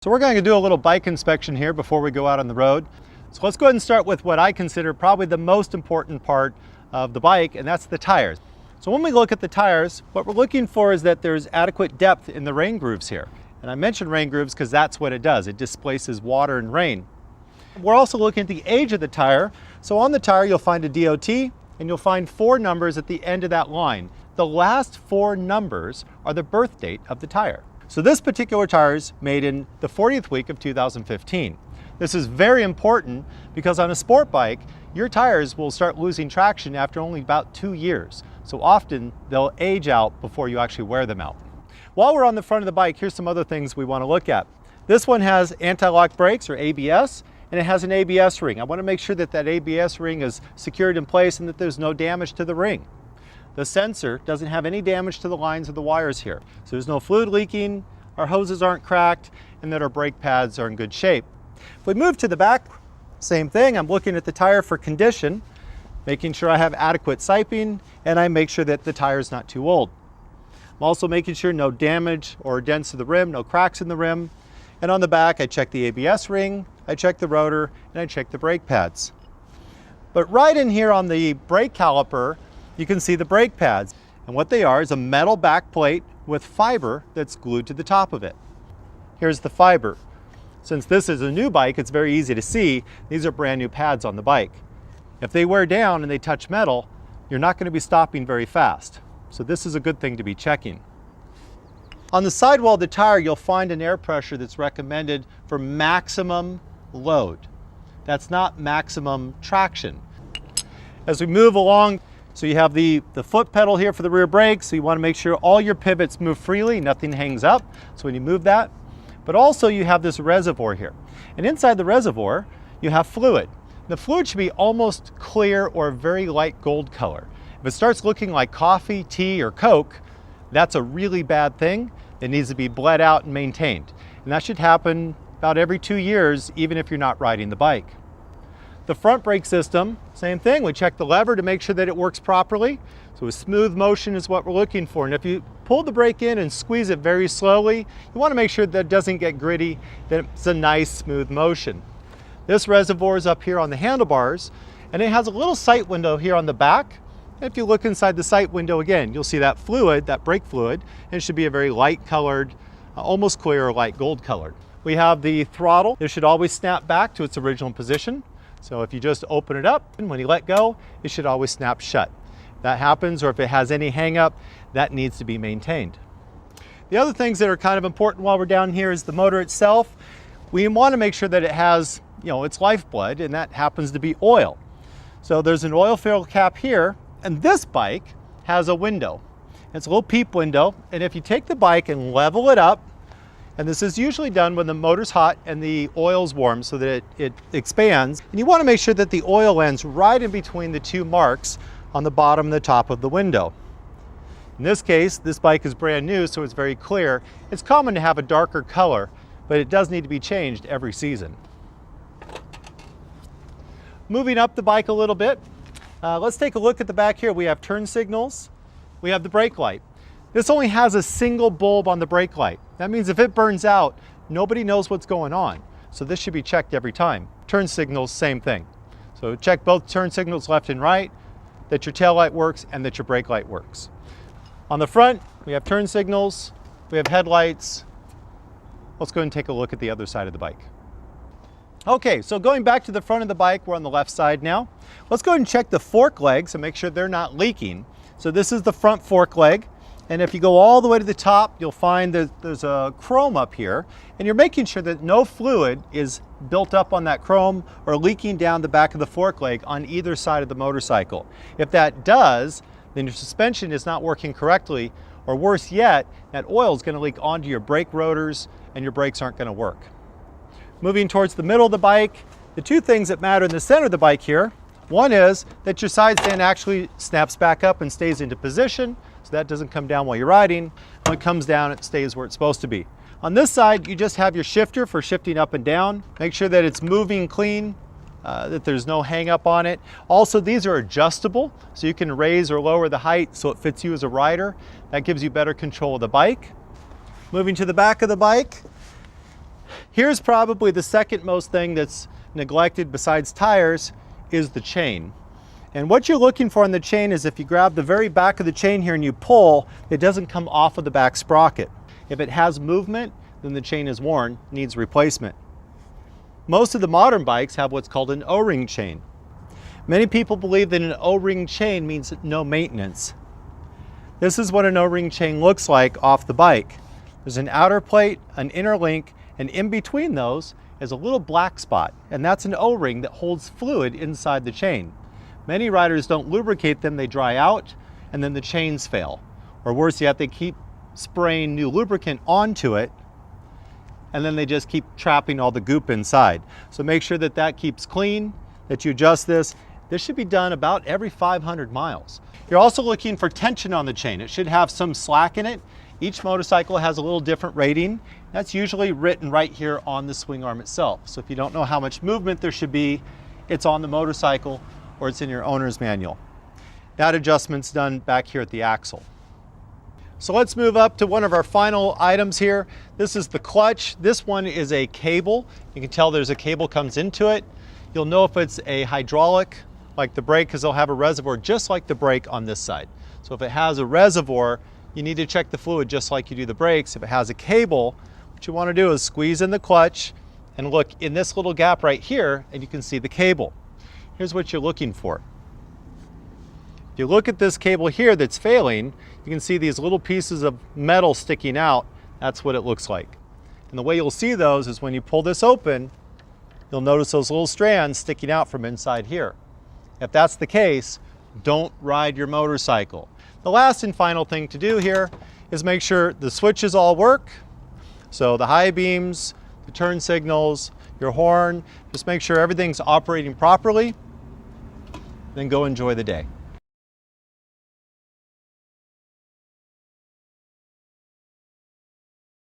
So we're going to do a little bike inspection here before we go out on the road. So let's go ahead and start with what I consider probably the most important part of the bike, and that's the tires. So when we look at the tires, what we're looking for is that there's adequate depth in the rain grooves here. And I mentioned rain grooves because that's what it does. It displaces water and rain. We're also looking at the age of the tire. So on the tire, you'll find a DOT, and you'll find 4 numbers at the end of that line. The last 4 numbers are the birth date of the tire. So this particular tire is made in the 40th week of 2015. This is very important because on a sport bike, your tires will start losing traction after only about 2 years. So often they'll age out before you actually wear them out. While we're on the front of the bike, here's some other things we want to look at. This one has anti-lock brakes or ABS, and it has an ABS ring. I want to make sure that that ABS ring is secured in place and that there's no damage to the ring. The sensor doesn't have any damage to the lines of the wires here. So there's no fluid leaking, our hoses aren't cracked, and that our brake pads are in good shape. If we move to the back, same thing. I'm looking at the tire for condition, making sure I have adequate siping, and I make sure that the tire is not too old. I'm also making sure no damage or dents to the rim, no cracks in the rim. And on the back, I check the ABS ring, I check the rotor, and I check the brake pads. But right in here on the brake caliper, you can see the brake pads. And what they are is a metal back plate with fiber that's glued to the top of it. Here's the fiber. Since this is a new bike, it's very easy to see. These are brand new pads on the bike. If they wear down and they touch metal, you're not going to be stopping very fast. So this is a good thing to be checking. On the sidewall of the tire, you'll find an air pressure that's recommended for maximum load. That's not maximum traction. As we move along, so you have the foot pedal here for the rear brake, so you want to make sure all your pivots move freely, nothing hangs up, so when you move that. But also you have this reservoir here. And inside the reservoir, you have fluid. The fluid should be almost clear or very light gold color. If it starts looking like coffee, tea, or Coke, that's a really bad thing. It needs to be bled out and maintained. And that should happen about every 2 years, even if you're not riding the bike. The front brake system, same thing. We check the lever to make sure that it works properly. So a smooth motion is what we're looking for. And if you pull the brake in and squeeze it very slowly, you want to make sure that it doesn't get gritty, that it's a nice smooth motion. This reservoir is up here on the handlebars, and it has a little sight window here on the back. If you look inside the sight window again, you'll see that fluid, that brake fluid, and it should be a very light colored, almost clear or light gold colored. We have the throttle. It should always snap back to its original position. So if you just open it up and when you let go, it should always snap shut. If that happens, or if it has any hang up, that needs to be maintained. The other things that are kind of important while we're down here is the motor itself. We want to make sure that it has, its lifeblood, and that happens to be oil. So there's an oil fill cap here, and this bike has a window. It's a little peep window, and if you take the bike and level it up, and this is usually done when the motor's hot and the oil's warm so that it expands. And you want to make sure that the oil lands right in between the 2 marks on the bottom and the top of the window. In this case, this bike is brand new, so it's very clear. It's common to have a darker color, but it does need to be changed every season. Moving up the bike a little bit, let's take a look at the back here. We have turn signals. We have the brake light. This only has a single bulb on the brake light. That means if it burns out, nobody knows what's going on. So this should be checked every time. Turn signals, same thing. So check both turn signals left and right, that your tail light works and that your brake light works. On the front, we have turn signals, we have headlights. Let's go and take a look at the other side of the bike. Okay, so going back to the front of the bike, we're on the left side now. Let's go ahead and check the fork legs and make sure they're not leaking. So this is the front fork leg. And if you go all the way to the top, you'll find that there's a chrome up here, and you're making sure that no fluid is built up on that chrome or leaking down the back of the fork leg on either side of the motorcycle. If that does, then your suspension is not working correctly, or worse yet, that oil is going to leak onto your brake rotors and your brakes aren't going to work. Moving towards the middle of the bike, the 2 things that matter in the center of the bike here, one is that your side stand actually snaps back up and stays into position, so that doesn't come down while you're riding. When it comes down, it stays where it's supposed to be. On this side, you just have your shifter for shifting up and down. Make sure that it's moving clean, that there's no hang up on it. Also, these are adjustable, so you can raise or lower the height so it fits you as a rider. That gives you better control of the bike. Moving to the back of the bike, Here's probably the second most thing that's neglected besides tires is the chain. And what you're looking for in the chain is if you grab the very back of the chain here and you pull, it doesn't come off of the back sprocket. If it has movement, then the chain is worn, needs replacement. Most of the modern bikes have what's called an O-ring chain. Many people believe that an O-ring chain means no maintenance. This is what an O-ring chain looks like off the bike. There's an outer plate, an inner link, and in between those is a little black spot, and that's an O-ring that holds fluid inside the chain. Many riders don't lubricate them, they dry out, and then the chains fail. Or worse yet, they keep spraying new lubricant onto it, and then they just keep trapping all the goop inside. So make sure that that keeps clean, that you adjust this. This should be done about every 500 miles. You're also looking for tension on the chain. It should have some slack in it. Each motorcycle has a little different rating. That's usually written right here on the swing arm itself. So if you don't know how much movement there should be, it's on the motorcycle or it's in your owner's manual. That adjustment's done back here at the axle. So let's move up to one of our final items here. This is the clutch. This one is a cable. You can tell there's a cable comes into it. You'll know if it's a hydraulic like the brake because they'll have a reservoir just like the brake on this side. So if it has a reservoir, you need to check the fluid just like you do the brakes. If it has a cable, what you want to do is squeeze in the clutch and look in this little gap right here and you can see the cable. Here's what you're looking for. If you look at this cable here that's failing, you can see these little pieces of metal sticking out. That's what it looks like. And the way you'll see those is when you pull this open, you'll notice those little strands sticking out from inside here. If that's the case, don't ride your motorcycle. The last and final thing to do here is make sure the switches all work. So the high beams, the turn signals, your horn, just make sure everything's operating properly, then go enjoy the day.